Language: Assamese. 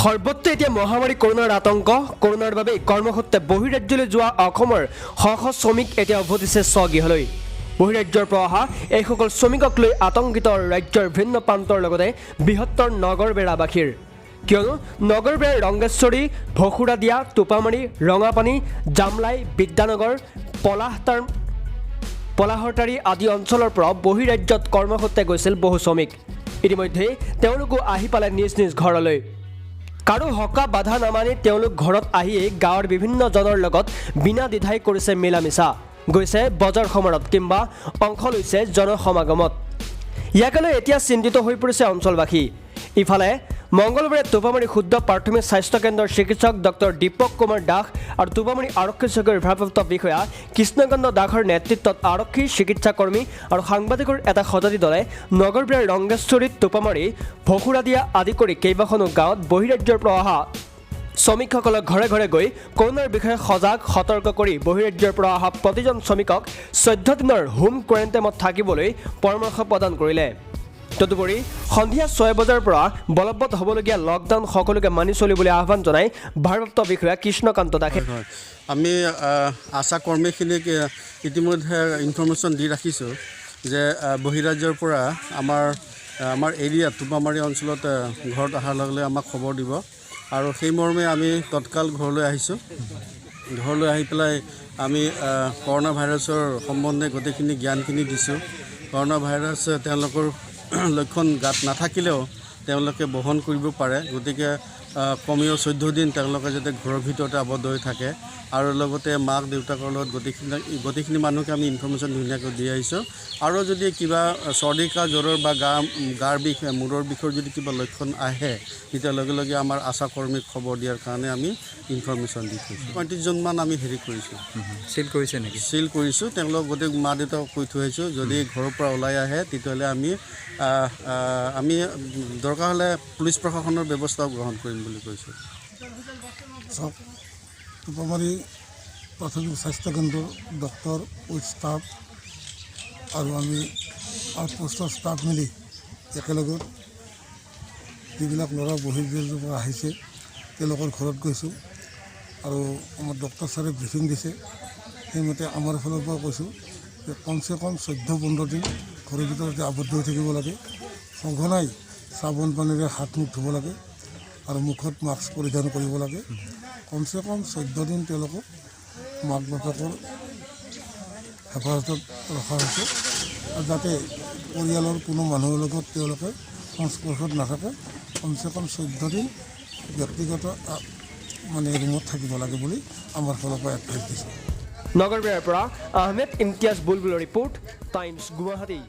সৰ্বত্ৰ এতিয়া মহামাৰী কৰোনাৰ আতংক কৰোনাৰ বাবে কৰ্মসূত্ৰে বহিৰাজ্যলৈ যোৱা অসমৰ শ শ্ৰমিক এতিয়া উভতিছে স্বগৃহলৈ বহিৰাজ্যৰ পৰা অহা এইসকল শ্ৰমিকক লৈ আতংকিত ৰাজ্যৰ ভিন্ন প্ৰান্তৰ লগতে বৃহত্তৰ নগৰবেৰাবাসীৰ কিয়নো নগৰবেৰাৰ ৰংগেশ্বৰী ভখুৰাদিয়া টোপামাৰী ৰঙাপানী জামলাই বিদ্যানগৰ পলাহৰতাৰী আদি অঞ্চলৰ পৰা বহিৰাজ্যত কৰ্মসূত্ৰে গৈছিল বহু শ্ৰমিক ইতিমধ্যে তেওঁলোকো আহি পালে নিজ নিজ ঘৰলৈ কাৰো হকা বাধা নামানি তেওঁলোক ঘৰত আহিয়েই গাঁৱৰ বিভিন্ন জনৰ লগত বিনা দ্বিধাই কৰিছে মিলামিছা গৈছে বজাৰ সমাৰত কিংবা অংশ লৈছে জনসমাগমত ইয়াকে লৈ এতিয়া চিন্তিত হৈ পৰিছে অঞ্চলবাসী ইফালে মঙ্গলবাৰে টোপামাৰী শুদ্ধ প্ৰাথমিক স্বাস্থ্য কেন্দ্ৰৰ চিকিৎসক ডক্টৰ দীপক কুমাৰ দাস আৰু টোপামাৰী আৰক্ষী চকীৰ ভাৰপ্ৰাপ্ত বিষয়া কৃষ্ণকান্ত দাসৰ নেতৃত্বত আৰক্ষী চিকিৎসাকৰ্মী আৰু সাংবাদিকৰ এটা সজাতি দলে নগৰবেৰাৰ ৰংগেশ্বৰীত টোপামাৰী ভখুৰাদিয়া আদি কৰি কেইবাখনো গাঁৱত বহিৰাজ্যৰ পৰা অহা শ্ৰমিকসকলক ঘৰে ঘৰে গৈ কৰোনাৰ বিষয়ে সজাগ সতৰ্ক কৰি বহিৰাজ্যৰ পৰা অহা প্ৰতিজন শ্ৰমিকক 14 দিনৰ হোম কোৱাৰেণ্টাইনত থাকিবলৈ পৰামৰ্শ প্ৰদান কৰিলে তদুপৰি সন্ধিয়া 6 বজাৰ পৰা বলবৎ হ'বলগীয়া লকডাউন সকলোকে মানি চলিবলৈ আহ্বান জনাই ভাৰপ্ৰাপ্ত বিষয়া কৃষ্ণকান্ত দাসে আমি আশা কৰ্মীখিনিক ইতিমধ্যে ইনফৰমেশ্যন দি ৰাখিছোঁ যে বহিৰাজ্যৰ পৰা আমাৰ এৰিয়াত টোপামাৰী অঞ্চলত ঘৰত অহাৰ লগে লগে আমাক খবৰ দিব আৰু সেই মৰ্মে আমি তৎকাল ঘৰলৈ আহিছোঁ ঘৰলৈ আহি পেলাই আমি কৰোনা ভাইৰাছৰ সম্বন্ধে গোটেইখিনি জ্ঞানখিনি দিছোঁ কৰোনা ভাইৰাছ তেওঁলোকৰ লক্ষণ গাত নাথাকিলেও তেওঁলোকে বহন কৰিব পাৰে গতিকে কমেও 14 দিন তেওঁলোকে যাতে ঘৰৰ ভিতৰতে আবদ্ধ হৈ থাকে আৰু লগতে মাক দেউতাকৰ লগত গোটেইখিনি মানুহকে আমি ইনফৰমেশ্যন ধুনীয়াকৈ দি আহিছোঁ আৰু যদি কিবা চৰ্দি কাহ জ্বৰৰ বা গাৰ বিষ মূৰৰ বিষৰ যদি কিবা লক্ষণ আহে তেতিয়া লগে লগে আমাৰ আশা কৰ্মীক খবৰ দিয়াৰ কাৰণে আমি ইনফৰমেশ্যন দি থৈছোঁ 35 জনমান আমি হেৰি কৰিছোঁ চিল কৰিছে নেকি চিল কৰিছোঁ তেওঁলোক গোটেই মা দেউতাক কৈ থৈ আহিছোঁ যদি ঘৰৰ পৰা ওলাই আহে তেতিয়াহ'লে আমি দৰকাৰ হ'লে পুলিচ প্ৰশাসনৰ ব্যৱস্থাও গ্ৰহণ কৰিম বুলি কৈছোঁ টোপামাৰী প্ৰাথমিক স্বাস্থ্য কেন্দ্ৰৰ ডক্টৰ উইথ ষ্টাফ আৰু আমি আউটপোষ্টৰ ষ্টাফ মিলি একেলগত যিবিলাক ল'ৰা বহিৰ্ৰাজ্যৰ পৰা আহিছে তেওঁলোকৰ ঘৰত গৈছোঁ আৰু আমাৰ ডক্টৰ ছাৰে ব্ৰিফিং দিছে সেইমতে আমাৰ ফালৰ পৰা কৈছোঁ যে কমচে কম 14-15 দিন ঘৰৰ ভিতৰতে আবদ্ধ হৈ থাকিব লাগে সঘনাই চাবোন পানীৰে হাত মুখ ধুব লাগে আৰু মুখত মাস্ক পৰিধান কৰিব লাগে কমচে কম 14 দিন তেওঁলোকক মাক বাপেকৰ হেফাজতত ৰখা হৈছে আৰু যাতে পৰিয়ালৰ কোনো মানুহৰ লগত তেওঁলোকে সংস্পৰ্শত নাথাকে কমচে কম 14 দিন ব্যক্তিগত ৰুমত থাকিব লাগে বুলি আমাৰ ফালৰ পৰা এডভাইচ দিছে নগৰবেৰাৰ পৰা আহমেদ ইমতিয়াজ বুলবুলৰ ৰিপৰ্ট টাইমছ গুৱাহাটী।